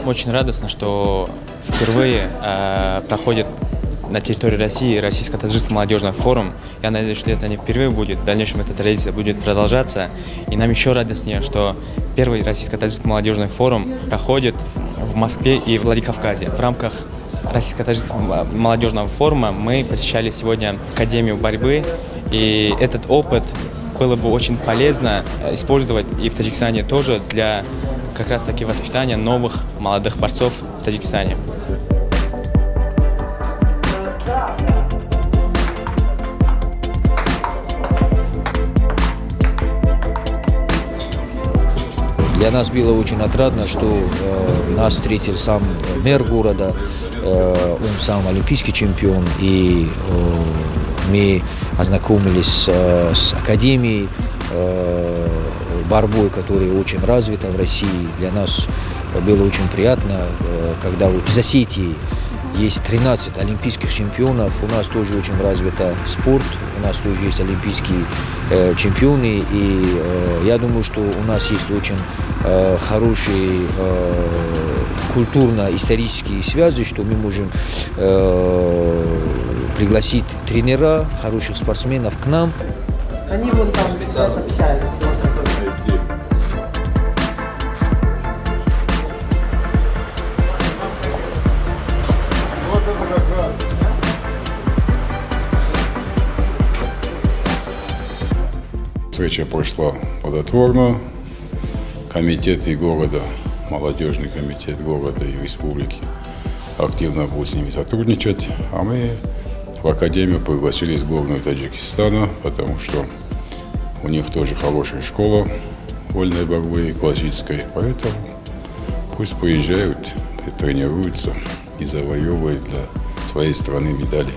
Очень радостно, что впервые проходит на территории России Российско-Таджикский молодежный форум. Я надеюсь, что это не впервые будет, в дальнейшем эта традиция будет продолжаться. И нам еще радостнее, что первый Российско-Таджикский молодежный форум проходит в Москве и в Владикавказе. В рамках Российско-Таджикского молодежного форума мы посещали сегодня Академию борьбы, и этот опыт было бы очень полезно использовать и в Таджикистане тоже для как раз-таки воспитания новых молодых борцов в Таджикистане. Для нас было очень отрадно, что нас встретил сам мэр города, он сам олимпийский чемпион, и мы ознакомились с академией борьбой, которая очень развита в России. Для нас было очень приятно, когда вот в Осетии есть 13 олимпийских чемпионов. У нас тоже очень развита спорт, у нас тоже есть олимпийские чемпионы. И я думаю, что у нас есть очень хорошие культурно-исторические связи, что мы можем пригласить тренера, хороших спортсменов к нам. Они вот там специально общаются. Встреча прошла плодотворно. Комитеты города, молодежный комитет города и республики активно будут с ними сотрудничать. А мы в Академию пригласили сборную Таджикистана, потому что у них тоже хорошая школа вольной борьбы, классической. Поэтому пусть приезжают и тренируются и завоевывают для своей страны медали.